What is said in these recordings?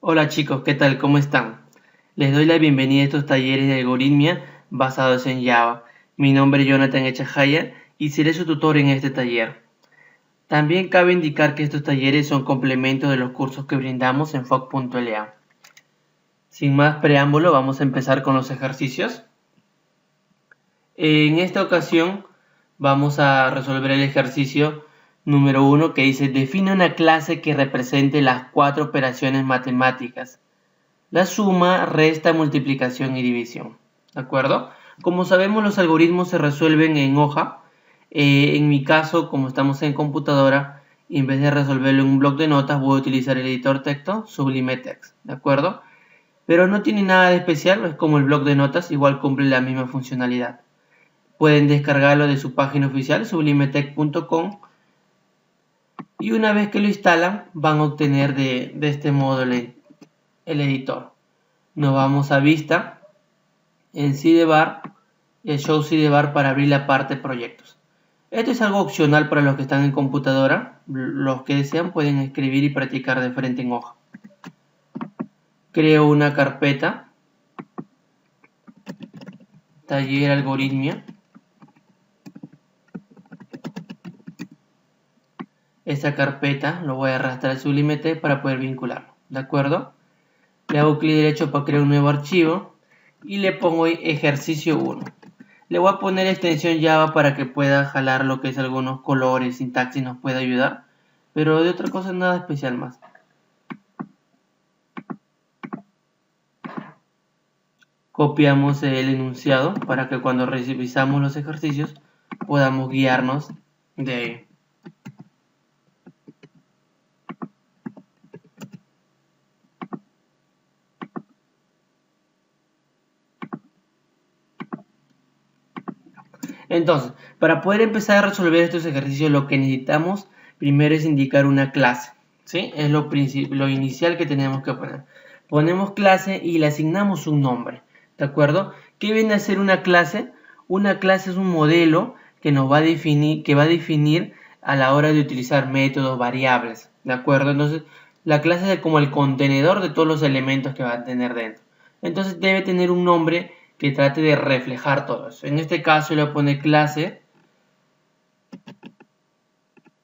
Hola chicos, ¿qué tal? ¿Cómo están? Les doy la bienvenida a estos talleres de algoritmia basados en Java. Mi nombre es Jonathan Echajaya y seré su tutor en este taller. También cabe indicar que estos talleres son complementos de los cursos que brindamos en FOC.LA. Sin más preámbulo, vamos a empezar con los ejercicios. En esta ocasión vamos a resolver el ejercicio número 1 que dice: define una clase que represente las 4 operaciones matemáticas: la suma, resta, multiplicación y división. ¿De acuerdo? Como sabemos, los algoritmos se resuelven en hoja. En mi caso, como estamos en computadora, en vez de resolverlo en un bloc de notas, voy a utilizar el editor texto Sublime Text. ¿De acuerdo? Pero no tiene nada de especial, es como el bloc de notas, igual cumple la misma funcionalidad. Pueden descargarlo de su página oficial, sublimetext.com, y una vez que lo instalan, van a obtener de este modo el editor. Nos vamos a vista, en Sidebar, el Show Sidebar para abrir la parte proyectos. Esto es algo opcional para los que están en computadora. Los que desean pueden escribir y practicar de frente en hoja. Creo una carpeta, taller algoritmia. Esta carpeta lo voy a arrastrar al Sublime Text para poder vincularlo. ¿De acuerdo? Le hago clic derecho para crear un nuevo archivo y le pongo ejercicio 1. Le voy a poner extensión Java para que pueda jalar lo que es algunos colores, sintaxis, nos pueda ayudar, pero de otra cosa nada especial más. Copiamos el enunciado para que cuando revisamos los ejercicios podamos guiarnos de ahí. Entonces, para poder empezar a resolver estos ejercicios, lo que necesitamos primero es indicar una clase, ¿sí? Es lo inicial que tenemos que poner. Ponemos clase y le asignamos un nombre, ¿de acuerdo? ¿Qué viene a ser una clase? Una clase es un modelo que nos va a definir a la hora de utilizar métodos, variables, ¿de acuerdo? Entonces, la clase es como el contenedor de todos los elementos que va a tener dentro. Entonces, debe tener un nombre que trate de reflejar todo eso. En este caso le voy a poner clase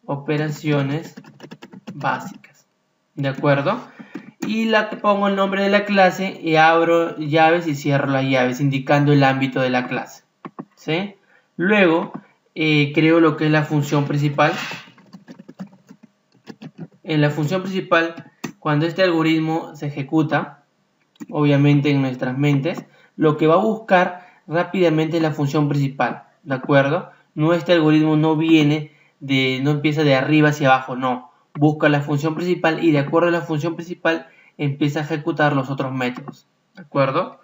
operaciones básicas, ¿de acuerdo? Y pongo el nombre de la clase y abro llaves y cierro las llaves indicando el ámbito de la clase, ¿sí? Luego creo lo que es la función principal. En la función principal, cuando este algoritmo se ejecuta, obviamente en nuestras mentes, lo que va a buscar rápidamente es la función principal, ¿de acuerdo? Este algoritmo no empieza de arriba hacia abajo, no. Busca la función principal y de acuerdo a la función principal empieza a ejecutar los otros métodos, ¿de acuerdo?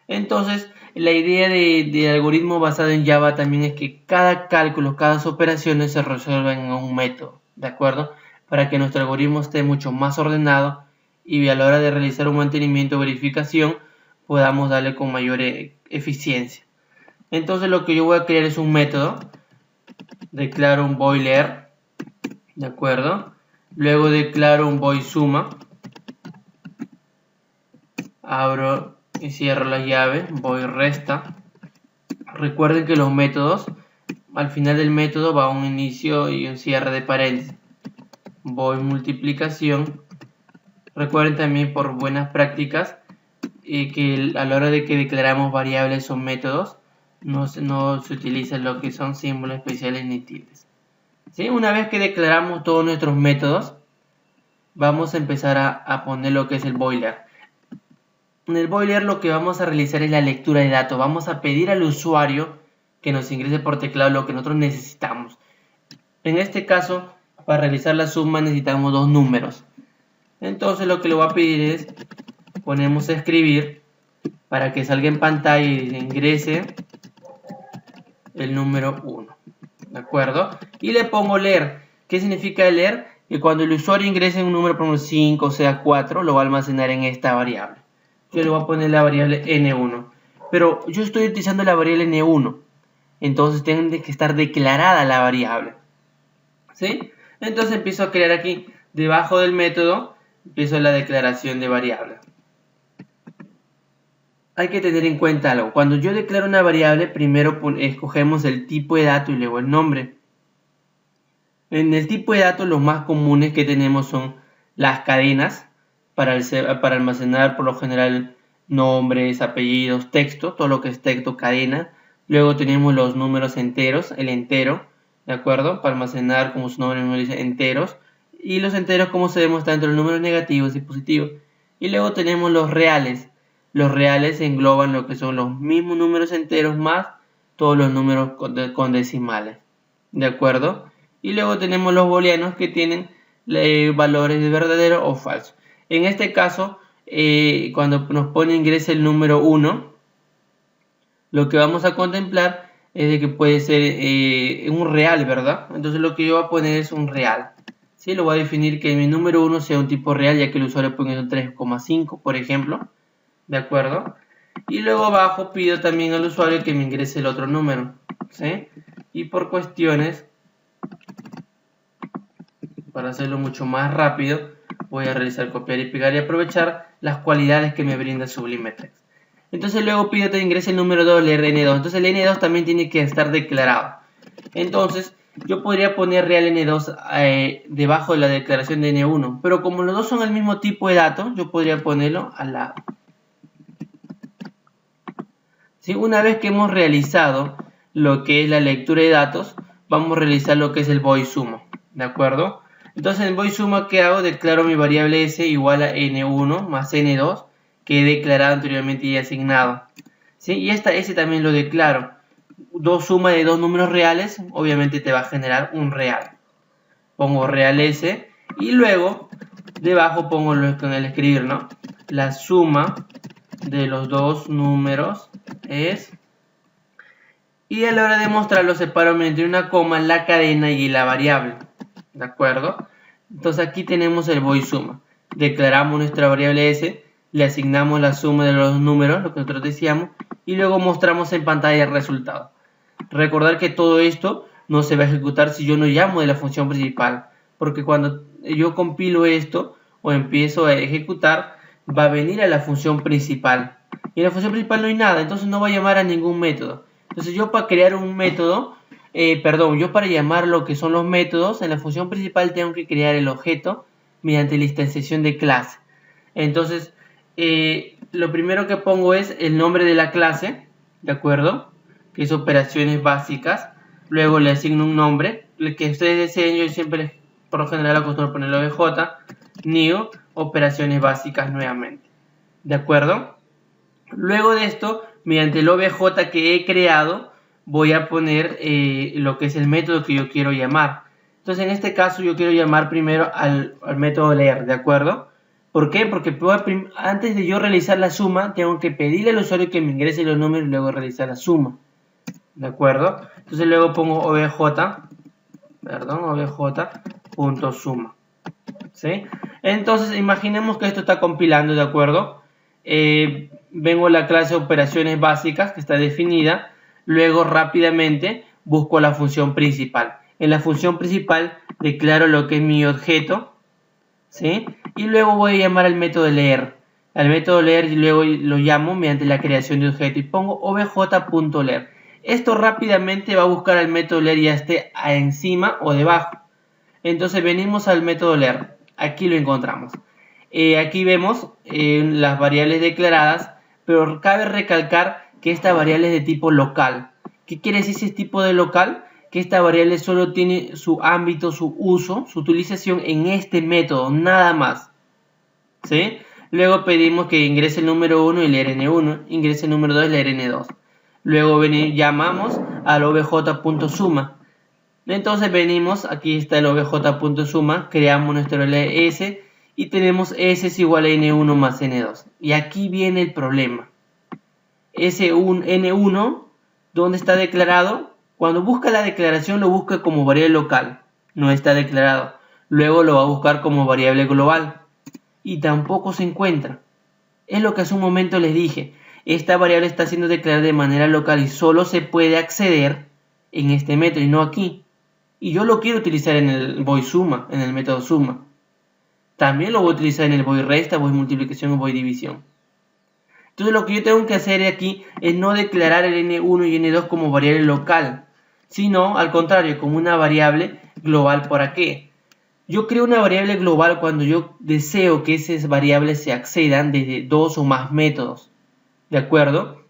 Entonces, la idea del algoritmo basado en Java también es que cada cálculo, cada operación se resuelvan en un método, ¿de acuerdo? Para que nuestro algoritmo esté mucho más ordenado y a la hora de realizar un mantenimiento o verificación podamos darle con mayor eficiencia. Entonces lo que yo voy a crear es un método. Declaro un void ler, ¿de acuerdo? Luego declaro un void suma. Abro y cierro la llave, void resta. Recuerden que los métodos, al final del método va un inicio y un cierre de paréntesis. Void multiplicación. Recuerden también, por buenas prácticas, que a la hora de que declaramos variables o métodos no se utiliza lo que son símbolos especiales ni tildes, ¿sí? Una vez que declaramos todos nuestros métodos, vamos a empezar a poner lo que es el boiler. En el boiler lo que vamos a realizar es la lectura de datos. Vamos a pedir al usuario que nos ingrese por teclado lo que nosotros necesitamos. En este caso, para realizar la suma necesitamos 2 números. Entonces lo que le voy a pedir es, ponemos a escribir para que salga en pantalla y ingrese el número 1, ¿de acuerdo? Y le pongo leer. ¿Qué significa leer? Que cuando el usuario ingrese un número, por ejemplo 5, o sea 4, lo va a almacenar en esta variable. Yo le voy a poner la variable n1, pero yo estoy utilizando la variable n1, entonces tiene que estar declarada la variable, ¿sí? Entonces empiezo a crear aquí, debajo del método, Empiezo la declaración de variable. Hay que tener en cuenta algo. Cuando yo declaro una variable, primero escogemos el tipo de dato y luego el nombre. En el tipo de datos, los más comunes que tenemos son las cadenas para almacenar por lo general nombres, apellidos, texto, todo lo que es texto, cadena. Luego tenemos los números enteros, el entero, ¿de acuerdo? Para almacenar, como su nombre mismo dice, enteros. Y los enteros, como se demuestra entre los números negativos y positivos. Y luego tenemos los reales. Los reales engloban lo que son los mismos números enteros más todos los números con decimales, ¿de acuerdo? Y luego tenemos los booleanos que tienen valores de verdadero o falso. En este caso, cuando nos pone ingresa el número 1, lo que vamos a contemplar es de que puede ser un real, ¿verdad? Entonces lo que yo voy a poner es un real. ¿Sí? Lo voy a definir que mi número 1 sea un tipo real, ya que el usuario pone un 3,5, por ejemplo. ¿De acuerdo? Y luego abajo pido también al usuario que me ingrese el otro número. ¿Sí? Y por cuestiones, para hacerlo mucho más rápido, voy a realizar copiar y pegar y aprovechar las cualidades que me brinda Sublime Text. Entonces luego pido que ingrese el número 2, el N2. Entonces el N2 también tiene que estar declarado. Entonces yo podría poner real N2 debajo de la declaración de N1. Pero como los dos son el mismo tipo de dato, yo podría ponerlo al lado. ¿Sí? Una vez que hemos realizado lo que es la lectura de datos, vamos a realizar lo que es el void suma, ¿de acuerdo? Entonces en void suma, ¿qué hago? Declaro mi variable s igual a n1 más n2 que he declarado anteriormente y asignado. ¿Sí? Y esta s también lo declaro. Suma de dos números reales, obviamente te va a generar un real. Pongo real s y luego debajo pongo con el escribir, ¿no? La suma de los dos números es, y a la hora de mostrarlo separo entre una coma, la cadena y la variable, ¿de acuerdo? Entonces aquí tenemos el void suma. Declaramos nuestra variable s, le asignamos la suma de los números, lo que nosotros decíamos, y luego mostramos en pantalla el resultado. Recordar que todo esto no se va a ejecutar si yo no llamo de la función principal, porque cuando yo compilo esto o empiezo a ejecutar, va a venir a la función principal. Y en la función principal no hay nada, entonces no va a llamar a ningún método. Entonces yo para crear un método, yo para llamar lo que son los métodos, en la función principal tengo que crear el objeto mediante la instanciación de clase. Entonces, lo primero que pongo es el nombre de la clase, ¿de acuerdo? Que es operaciones básicas. Luego le asigno un nombre, el que ustedes deseen. Yo siempre, por lo general, acostumbro ponerlo obj, new, operaciones básicas nuevamente. ¿De acuerdo? Luego de esto, mediante el obj que he creado, voy a poner lo que es el método que yo quiero llamar. Entonces, en este caso, yo quiero llamar primero al método leer, ¿de acuerdo? ¿Por qué? Porque antes de yo realizar la suma, tengo que pedirle al usuario que me ingrese los números y luego realizar la suma. ¿De acuerdo? Entonces luego pongo obj.suma. ¿Sí? Entonces imaginemos que esto está compilando, ¿de acuerdo? Vengo a la clase operaciones básicas que está definida. Luego rápidamente busco la función principal. En la función principal declaro lo que es mi objeto, ¿sí? Y luego voy a llamar al método leer. Al método leer y luego lo llamo mediante la creación de objeto y pongo obj.leer. Esto rápidamente va a buscar al método leer ya esté encima o debajo. Entonces venimos al método leer. Aquí lo encontramos. Aquí vemos las variables declaradas, pero cabe recalcar que esta variable es de tipo local. ¿Qué quiere decir ese tipo de local? Que esta variable solo tiene su ámbito, su uso, su utilización en este método, nada más. ¿Sí? Luego pedimos que ingrese el número 1 y leer n1, ingrese el número 2 y leer n2. Luego llamamos al obj.suma. Entonces venimos, aquí está el obj.suma, creamos nuestro s y tenemos s es igual a n1 más n2. Y aquí viene el problema. n1, ¿dónde está declarado? Cuando busca la declaración lo busca como variable local, no está declarado. Luego lo va a buscar como variable global y tampoco se encuentra. Es lo que hace un momento les dije. Esta variable está siendo declarada de manera local y solo se puede acceder en este método y no aquí. Y yo lo quiero utilizar en el void suma, en el método suma. también lo voy a utilizar en el void resta, void multiplicación o void división. Entonces lo que yo tengo que hacer aquí es no declarar el n1 y n2 como variable local, sino al contrario, como una variable global. ¿Para qué? Yo creo una variable global cuando yo deseo que esas variables se accedan desde 2 o más métodos. ¿De acuerdo?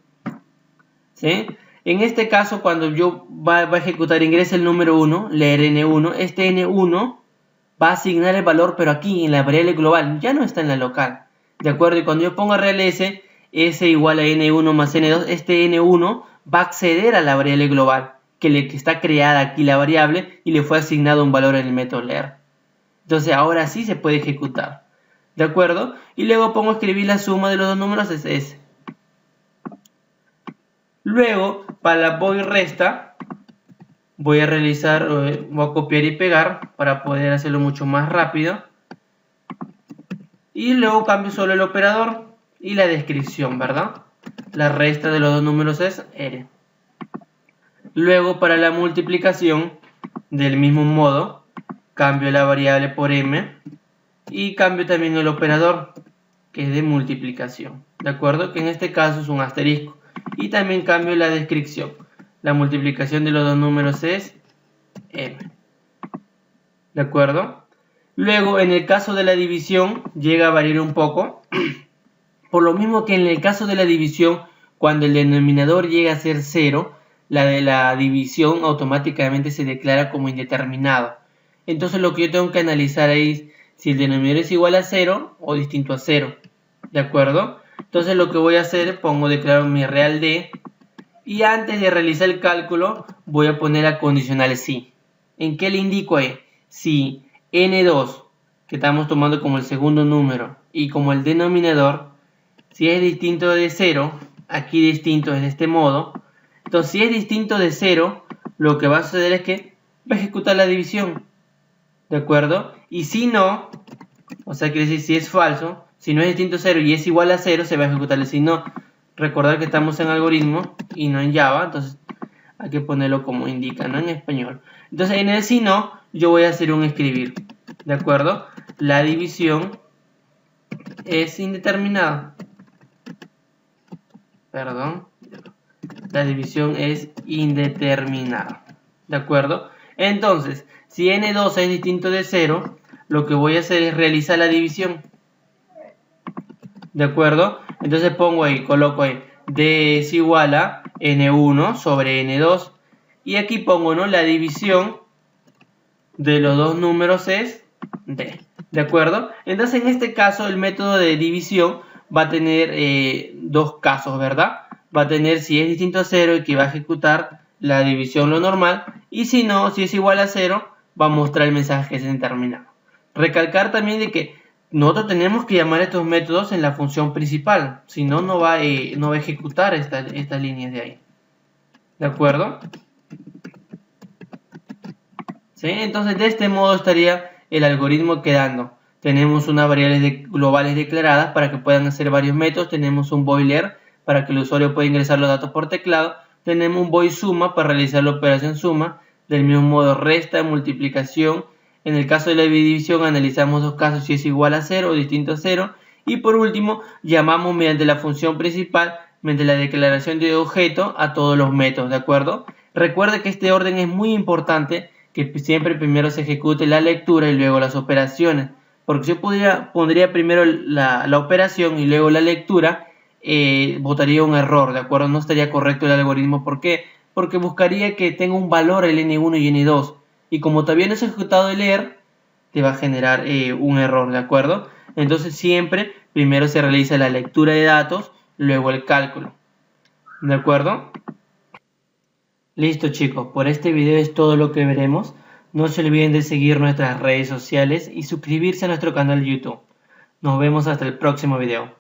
¿Sí? En este caso, cuando yo va a ejecutar ingresa el número 1, leer n1, este n1 va a asignar el valor, pero aquí en la variable global, ya no está en la local. ¿De acuerdo? Y cuando yo ponga real s igual a n1 más n2, este n1 va a acceder a la variable global, que está creada aquí la variable y le fue asignado un valor en el método leer. Entonces ahora sí se puede ejecutar. ¿De acuerdo? Y luego pongo a escribir la suma de los dos números, es s. Luego, para la void resta, voy a realizar, voy a copiar y pegar para poder hacerlo mucho más rápido. Y luego cambio solo el operador y la descripción, ¿verdad? La resta de los dos números es r. Luego, para la multiplicación, del mismo modo, cambio la variable por m y cambio también el operador, que es de multiplicación. ¿De acuerdo? Que en este caso es un asterisco. Y también cambio la descripción. La multiplicación de los dos números es m. ¿De acuerdo? Luego, en el caso de la división, llega a variar un poco. Por lo mismo que en el caso de la división, cuando el denominador llega a ser 0, la de la división automáticamente se declara como indeterminado. Entonces lo que yo tengo que analizar es si el denominador es igual a 0 o distinto a 0. ¿De acuerdo? Entonces lo que voy a hacer, declaro mi real d, y antes de realizar el cálculo voy a poner la condicional si. ¿En qué le indico ahí? Si n2, que estamos tomando como el segundo número, y como el denominador, si es distinto de 0, aquí distinto es de este modo. Entonces si es distinto de 0, lo que va a suceder es que va a ejecutar la división. ¿De acuerdo? Y si no, o sea, quiere decir si es falso, si no es distinto a 0 y es igual a 0, se va a ejecutar el si no. Recordar que estamos en algoritmo y no en Java, entonces hay que ponerlo como indica, ¿no? En español. Entonces en el si no, yo voy a hacer un escribir. ¿De acuerdo? La división es indeterminada. Perdón. La división es indeterminada. ¿De acuerdo? Entonces, si n2 es distinto de 0, lo que voy a hacer es realizar la división. ¿De acuerdo? Entonces pongo ahí, coloco ahí, d es igual a n1 sobre n2. Y aquí pongo, ¿no?, la división de los dos números es d. ¿De acuerdo? Entonces en este caso el método de división va a tener dos casos, ¿verdad? Va a tener si es distinto a 0 y que va a ejecutar la división lo normal. Y si no, si es igual a 0, va a mostrar el mensaje que es indeterminado. Recalcar también de que nosotros tenemos que llamar estos métodos en la función principal. Si no, no va a ejecutar estas líneas de ahí. ¿De acuerdo? ¿Sí? Entonces de este modo estaría el algoritmo quedando. Tenemos unas variables globales declaradas para que puedan hacer varios métodos. Tenemos un void leer para que el usuario pueda ingresar los datos por teclado. Tenemos un void suma para realizar la operación suma. Del mismo modo resta, multiplicación. En el caso de la división analizamos dos casos, si es igual a 0 o distinto a 0. Y por último, llamamos mediante la función principal, mediante la declaración de objeto, a todos los métodos, ¿de acuerdo? Recuerde que este orden es muy importante, que siempre primero se ejecute la lectura y luego las operaciones. Porque si yo pondría primero la operación y luego la lectura, botaría un error, ¿de acuerdo? No estaría correcto el algoritmo. ¿Por qué? Porque buscaría que tenga un valor el n1 y n2. Y como todavía no es ejecutado el leer, te va a generar un error, ¿de acuerdo? Entonces siempre primero se realiza la lectura de datos, luego el cálculo. ¿De acuerdo? Listo, chicos, por este video es todo lo que veremos. No se olviden de seguir nuestras redes sociales y suscribirse a nuestro canal de YouTube. Nos vemos hasta el próximo video.